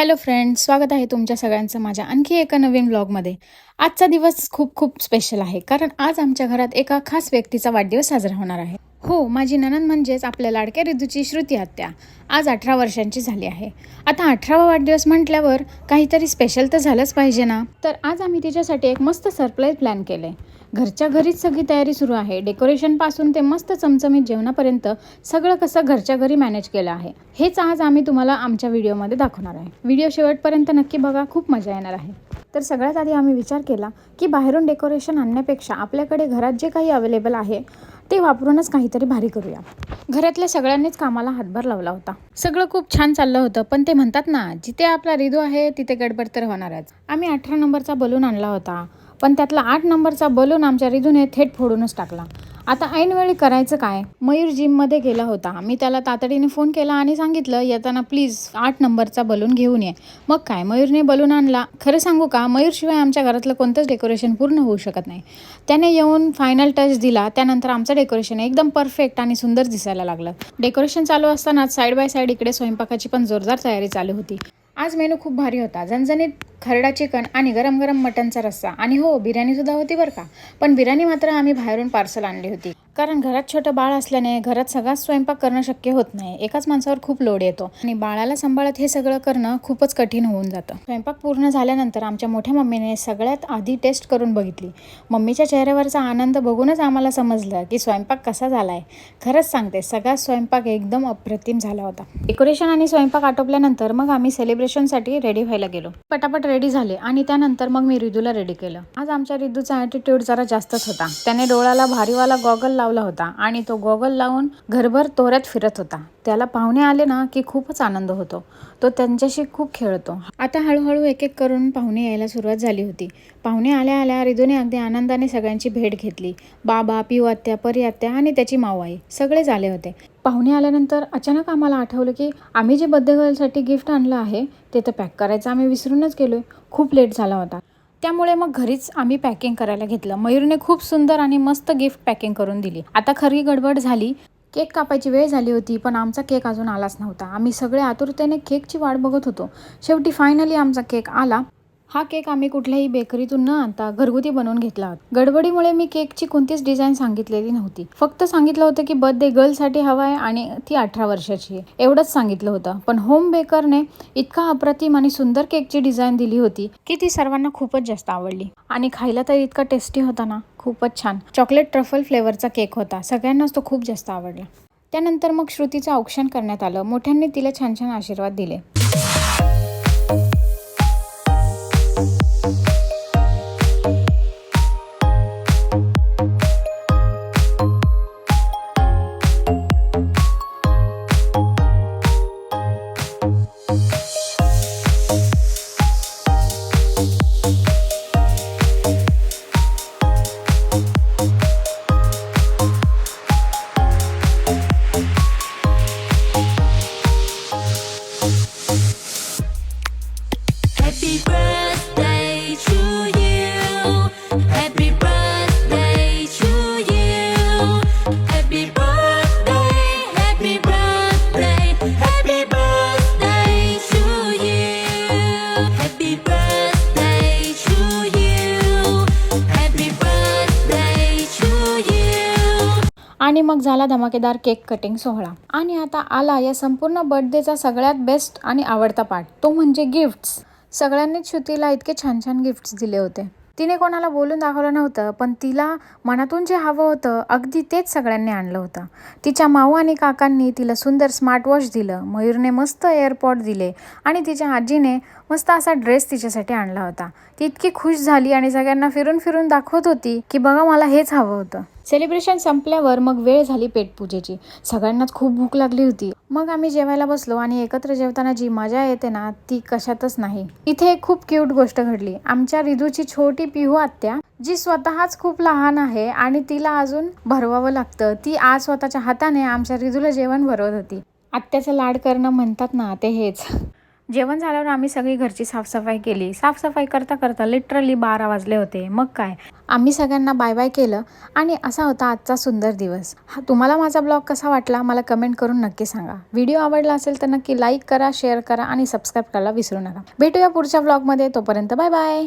Hello friends, स्वागत आहे तुमच्या सगळ्यांचं माझ्या आणखी एका नवीन व्लॉगमध्ये. आजचा दिवस खूप खूप स्पेशल आहे, कारण आज आमच्या घरात एका खास व्यक्तीचा वाढदिवस साजरा होणार आहे. हो, माझी नणंद म्हणजेच आपल्या लाडक्या रिद्धूची श्रुती आत्या आज 18 वर्षांची झाली आहे. आता 18वा वाढदिवस म्हटल्यावर काहीतरी स्पेशल तर झालंच पाहिजे ना. तर आज आम्ही तिच्यासाठी एक मस्त सरप्राईज प्लॅन केलं. घरच्या घरीच सगळी तयारी सुरू आहे. डेकोरेशनपासून ते मस्त चमचमीत जेवणापर्यंत सगळं कसं घरच्या घरी मॅनेज केलं आहे, हेच आज आम्ही तुम्हाला आमच्या व्हिडिओमध्ये दाखवणार आहे. व्हिडिओ शेवटपर्यंत नक्की बघा, खूप मजा येणार आहे. तर सगळ्यात आधी आम्ही विचार केला की बाहेरून डेकोरेशन आणण्यापेक्षा आपल्याकडे घरात जे काही अवेलेबल आहे ते वापरूनच काहीतरी भारी करूया. घरातल्या सगळ्यांनीच कामाला हातभार लावला होता. सगळं खूप छान चाललं होतं, पण ते म्हणतात ना, जिथे आपला रिदू आहे तिथे गडबड तर होणारच. आम्ही 18 नंबरचा बलून आणला होता, पण त्यातला 8 नंबरचा बलून आमच्या रिदूने थेट फोडूनच टाकला. आता ऐनवेळी करायचं काय. मयूर जिममध्ये गेला होता. मी त्याला तातडीने फोन केला आणि सांगितलं, येताना प्लीज 8 नंबरचा बलून घेऊन ये. मग काय, मयूरने बलून आणला. खरं सांगू का, मयूरशिवाय आमच्या घरातलं कोणतंच डेकोरेशन पूर्ण होऊ शकत नाही. त्याने येऊन फायनल टच दिला. त्यानंतर आमचं डेकोरेशन एकदम परफेक्ट आणि सुंदर दिसायला लागलं. डेकोरेशन चालू असतानाच साईड बाय साईड इकडे स्वयंपाकाची पण जोरदार तयारी चालू होती. आज मेनू खूप भारी होता. झणझणीत खरडा चिकन आणि गरम गरम मटनचा रस्सा, आणि हो, बिर्याणी सुद्धा होती बरं का. पण बिर्याणी मात्र आम्ही बाहेरून पार्सल आणली होती, कारण घरात छोटं बाळ असल्याने घरात सगळाच स्वयंपाक करणं शक्य होत नाही. एकाच माणसावर खूप लोड येतो आणि बाळाला सांभाळत हे सगळं करणं खूपच कठीण होऊन जातं. स्वयंपाक पूर्ण झाल्यानंतर आमच्या मोठ्या मम्मीने सगळ्यात आधी टेस्ट करून बघितली. मम्मीच्या चेहऱ्यावरचा आनंद बघूनच आम्हाला समजलं की स्वयंपाक कसा झालाय. खरंच सांगते, सगळा स्वयंपाक एकदम अप्रतिम झाला होता. डेकोरेशन आणि स्वयंपाक आटोपल्यानंतर मग आम्ही सेलिब्रेशनसाठी रेडी व्हायला गेलो. पटापट रेडी झाले आणि त्यानंतर मग मी रिदूला रेडी केलं. आज आमच्या रिदूचा ॲटिट्यूड जरा जास्तच होता. त्याने डोळ्याला भारीवाला गॉगल लावला होता आणि तो गॉगल लावून घरभर तोऱ्यात फिरत होता. त्याला पाहुणे आले ना की खूपच आनंद होतो. तो त्यांच्याशी खूप खेळतो. आता हळूहळू एक एक करून पाहुणे यायला सुरुवात झाली होती. पाहुणे आल्या आल्या रिदूने अगदी आनंदाने सगळ्यांची भेट घेतली. बाबा, पिऊ आत्या, परी आत्या आणि त्याची माऊआई सगळेच आले होते. पाहुणे आल्यानंतर अचानक आम्हाला आठवलं की आम्ही जे बर्थडे गर्लसाठी गिफ्ट आणलं आहे ते तर पॅक करायचं आम्ही विसरूनच गेलोय. खूप लेट झाला होता, त्यामुळे मग घरीच आम्ही पॅकिंग करायला घेतलं. मयूरने खूप सुंदर आणि मस्त गिफ्ट पॅकिंग करून दिली. आता खरी गडबड झाली. केक कापायची वेळ झाली होती, पण आमचा केक अजून आलाच नव्हता. आम्ही सगळे आतुरतेने केकची वाट बघत होतो. शेवटी फायनली आमचा केक आला. हा केक आम्ही कुठल्याही बेकरीतून न आणता घरगुती बनवून घेतला होता. गडबडीमुळे मी केकची कोणतीच डिझाईन सांगितलेली नव्हती. फक्त सांगितलं होतं की बर्थडे गर्लसाठी हवा आहे आणि ती 18 वर्षाची आहे, एवढंच सांगितलं होतं. पण होम बेकरने इतका अप्रतिम आणि सुंदर केकची डिझाईन दिली होती की ती सर्वांना खूपच जास्त आवडली. आणि खायला तर इतका टेस्टी होता ना, खूपच छान. चॉकलेट ट्रफल फ्लेवरचा केक होता. सगळ्यांनाच तो खूप जास्त आवडला. त्यानंतर मग श्रुतीचं औक्षण करण्यात आलं. मोठ्यांनी तिला छान छान आशीर्वाद दिले. आणि मग झाला धमाकेदार केक कटिंग सोहळा. आणि आता आला या संपूर्ण बर्थडेचा सगळ्यात बेस्ट आणि आवडता पार्ट, तो म्हणजे गिफ्ट्स. सगळ्यांनीच श्रुतीला इतके छान छान गिफ्ट्स दिले होते. तिने कोणाला बोलून दाखवलं नव्हतं, पण तिला मनातून जे हवं होतं अगदी तेच सगळ्यांनी आणलं होतं. तिच्या माऊ आणि काकांनी तिला सुंदर स्मार्ट वॉच दिलं. मयूरने मस्त एअरपॉड दिले आणि तिच्या आजीने मस्त असा ड्रेस तिच्यासाठी आणला होता. ती इतकी खुश झाली आणि सगळ्यांना फिरून फिरून दाखवत होती की बघा, मला हेच हवं होतं. सेलिब्रेशन संपल्यावर मग वेळ झाली पेटपूजेची. सगळ्यांनाच खूप भूक लागली होती. मग आम्ही जेवायला बसलो आणि एकत्र जेवताना जी मजा येते ना, ती कशातच नाही. इथे एक खूप क्यूट गोष्ट घडली. आमच्या रिदूची छोटी पिहू आत्या, जी स्वतःच खूप लहान आहे आणि तिला अजून भरवावं लागतं, ती आज स्वतःच्या हाताने आमच्या रिदूला जेवण भरवत होती. आत्याचं लाड करणं म्हणतात ना, ते हेच. जेवण झाल्यावर आम्ही सगळी घरची साफसफाई केली. साफसफाई करता करता लिटरली 12 वाजले होते. मग काय, आम्ही सगळ्यांना बाय बाय केलं आणि असा होता आजचा सुंदर दिवस. तुम्हाला माझा ब्लॉग कसा वाटला मला कमेंट करून नक्की सांगा. व्हिडिओ आवडला असेल तर नक्की लाईक करा, शेअर करा आणि सबस्क्राईब करायला विसरू नका. भेटूया पुढच्या ब्लॉगमध्ये. तोपर्यंत बाय बाय.